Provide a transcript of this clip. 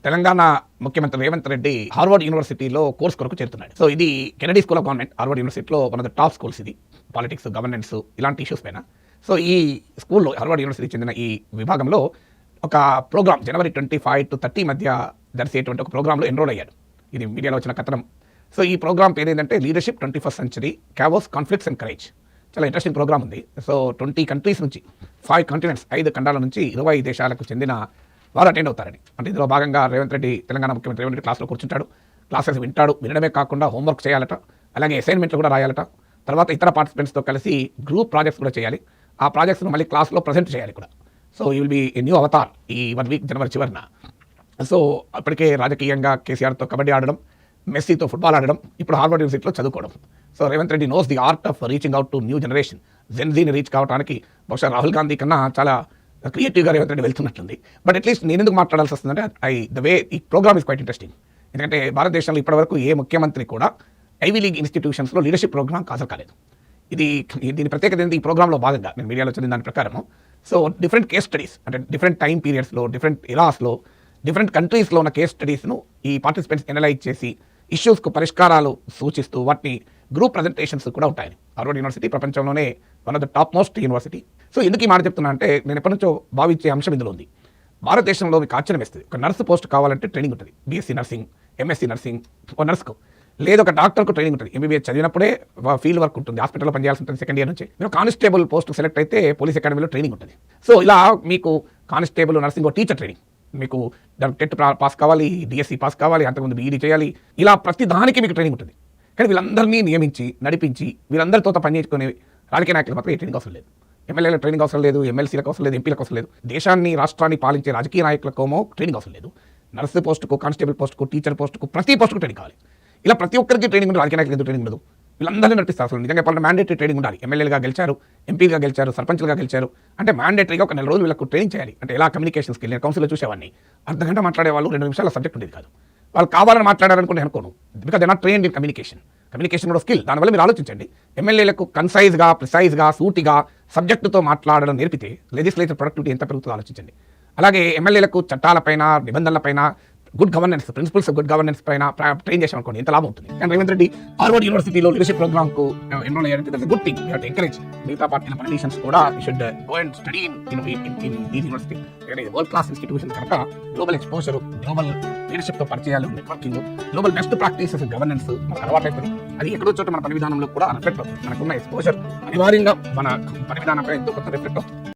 తెలంగాణ ముఖ్యమంత్రి రేవంత్ రెడ్డి హార్వర్డ్ యూనివర్సిటీలో కోర్స్ కొరకు చేరుతున్నాడు. సో ఇది Kennedy school of government, Harvard యూనివర్సిటీలో one of the top schools. ఇది పాలిటిక్స్, గవర్నెన్స్ ఇలాంటి ఇష్యూస్ పైన. సో ఈ స్కూల్లో, హార్వర్డ్ యూనివర్సిటీకి చెందిన ఈ విభాగంలో ఒక ప్రోగ్రామ్ జనవరి 25 to 30 మధ్య జరిసేటువంటి ఒక ప్రోగ్రాంలో ఎన్రోల్ అయ్యాడు. ఇది మీడియాలో వచ్చిన కథనం. సో ఈ ప్రోగ్రామ్ పేరు ఏంటంటే leadership 21st Century chaos conflicts and courage. చాలా ఇంట్రెస్టింగ్ ప్రోగ్రామ్ ఉంది. సో 20 కంట్రీస్ నుంచి, 5 continents, 5 ఖండాల నుంచి 20 దేశాలకు చెందిన వారు అటెండ్ అవుతారని. అంటే ఇందులో భాగంగా రేవంత్ రెడ్డి, తెలంగాణ ముఖ్యమంత్రి రేవంత్ రెడ్డి క్లాస్లో కూర్చుంటాడు. క్లాసెస్ వింటాడు. వినడమే కాకుండా హోంవర్క్ చేయాలట, అలాగే అసైన్మెంట్లు కూడా రాయాలట. తర్వాత ఇతర పార్టిసిపెంట్స్తో కలిసి గ్రూప్ ప్రాజెక్ట్స్ కూడా చేయాలి. ఆ ప్రాజెక్ట్స్ను మళ్ళీ క్లాస్లో ప్రజెంట్ చేయాలి కూడా. So you will be a new Avatar ఈ 1 week జనవరి చివరిన. సో అప్పటికే రాజకీయంగా కేసీఆర్తో కబడ్డీ ఆడడం, మెస్సీతో ఫుట్బాల్ ఆడడం, ఇప్పుడు హార్వర్డ్ యూనివర్సిటీలో చదువుకోవడం. So Revanth Reddy knows the art of reaching out to new generation. జెన్జీని రీచ్ కావడానికి బహుశా రాహుల్ గాంధీ కన్నా చాలా క్రియేటివ్గా రేవంత్ రెడ్డి వెళ్తున్నట్లుంది. బట్ అట్లీస్ట్ నేను ఎందుకు మాట్లాడాల్సి వస్తుందంటే ద వే ఈ ప్రోగ్రామ్ ఇస్ క్వైట్ ఇంట్రెస్టింగ్. ఎందుకంటే భారతదేశంలో ఇప్పటివరకు ఏ ముఖ్యమంత్రి కూడా ఐవీ లీగ్ ఇన్స్టిట్యూషన్స్లో లీడర్షిప్ ప్రోగ్రామ్ హాజరు కాలేదు. దీని ప్రత్యేకత ఏంటి? ఈ ప్రోగ్రాంలో భాగంగా నేను మీడియాలో చదివిన దాని ప్రకారము, సో డిఫరెంట్ కేస్ స్టడీస్, అంటే డిఫరెంట్ టైం పీరియడ్స్లో, డిఫరెంట్ ఇరాస్లో, డిఫరెంట్ కంట్రీస్లో ఉన్న కేస్ స్టడీస్ను ఈ పార్టిసిపెంట్స్ ఎనలైజ్ చేసి ఇష్యూస్కు పరిష్కారాలు సూచిస్తూ వాటిని గ్రూప్ ప్రజెంటేషన్స్ కూడా ఉంటాయి. హార్వర్డ్ యూనివర్సిటీ ప్రపంచంలోనే one of the top most university. So ఎందుకు ఈ మాట చెప్తున్నా అంటే, నేను ఎప్పటి నుంచో భావించే అంశం ఇందులో ఉంది. భారతదేశంలో మీకు ఆశ్చర్యం వేస్తుంది. ఒక నర్సు పోస్ట్ కావాలంటే ట్రైనింగ్ ఉంటుంది. బీఎస్సీ నర్సింగ్, ఎంఎస్సీ నర్సింగ్, ఒక నర్స్కు, లేదా ఒక డాక్టర్కు ట్రైనింగ్ ఉంటుంది. ఎంబీబీఎస్ చదివినప్పుడే ఫీల్డ్ వర్క్ ఉంటుంది, హాస్పిటల్లో పనిచేయాల్సి ఉంటుంది. సెకండ్ ఇయర్ నుంచి మీరు కానిస్టేబుల్ పోస్ట్ సెలెక్ట్ అయితే పోలీస్ అకాడమీలో ట్రైనింగ్ ఉంటుంది. సో ఇలా మీకు కానిస్టేబుల్, నర్సింగ్, టీచర్ ట్రైనింగ్, మీకు టెట్ పాస్ కావాలి, డిఎస్సీ పాస్ కావాలి, అంతకుముందు బీఈడీ చేయాలి. ఇలా ప్రతి దానికి మీకు ట్రైనింగ్ ఉంటుంది. కానీ వీళ్ళందరినీ నియమించి, నడిపించి, వీళ్ళందరితో పనిచేసుకునే రాజకీయ నాయకులు మాత్రం ఏ ట్రైనింగ్ అవసరం లేదు. ఎమ్మెల్యేలకు ట్రైనింగ్ అవసరం లేదు, ఎమ్మెల్సీలకు అవసరం లేదు, ఎంపీలకు అవసరం లేదు. దేశాన్ని, రాష్ట్రాన్ని పాలించే రాజకీయ నాయకులకోమో ట్రైనింగ్ అవసరం లేదు. నర్సు పోస్టుకు, కానిస్టేబుల్ పోస్టుకు, టీచర్ పోస్టుకు, ప్రతి పోస్టుకు ట్రైనింగ్ కావాలి. ఇలా ప్రతి ఒక్కరికి ట్రైనింగ్ ఉంటుంది. రాజకీయ నాయకులు ఎందుకు ట్రైనింగ్ ఉండదు? వీళ్ళందరినీ నడిపిస్తారు. అసలు నిజంగా చెప్పాలంటే మ్యాండేటరీ ట్రైనింగ్ ఉండాలి. ఎమ్మెల్యేలుగా గెలిచారు, ఎంపీగా గెలిచారు, సర్పంచ్లుగా గెలిచారు అంటే మ్యాండేటరీగా ఒక 4 రోజులు వీళ్ళకు ట్రైనింగ్ చేయాలి. అంటే ఎలా కమ్యూనికేషన్ స్కిల్, నేను కౌన్సిల్లో చూసేవాడిని, అర్ధగంట మాట్లాడేవాళ్ళు, 2 నిమిషాల సబ్జెక్ట్ ఉండేది కాదు. వాళ్ళు కావాలని మాట్లాడారనుకుంటే అనుకోను, because they not trained in communication. Communication కూడా స్కిల్. దానివల్ల మీరు ఆలోచించండి, ఎమ్మెల్యేలకు కన్సైజ్గా, ప్రిసైజ్గా, సూటిగా సబ్జెక్టుతో మాట్లాడడం నేర్పితే లెజిస్లేటివ్ ప్రొడక్టివిటీ ఎంత పెరుగుతుందో ఆలోచించండి. అలాగే ఎమ్మెల్యేలకు చట్టాలపైన, నిబంధనలపైన, good governance, principles of good governance పైన ట్రైన్ చేసాం అనుకోండి, ఎంత లాభం ఉంటుంది. కానీ రేవంత్ రెడ్డి హార్వర్డ్ యూనివర్సిటీలో లీడర్షిప్ ప్రోగ్రామ్కు ఎన్రోల్ అయ్యారంటే that's a good thing. You have to encourage మిగతా పార్టీల పొలిటీషియన్స్ కూడా you should go and study in these university. World class institution కనుక గ్లోబల్ ఎక్స్పోజర్, గ్లోబల్ లీడర్షిప్తో పరిచయాలు, networking, global best practices governance మనకు అలవాటైపోయింది. అది ఎక్కడో చోట మన పని విధానంలో కూడా రిఫ్లెక్ట్ అవుతుంది. మనకున్న ఎక్స్పోజర్ అనివార్యంగా మన పని విధానంపై ఎంతో కొంత రిఫ్లెక్ట్ అవుతుంది.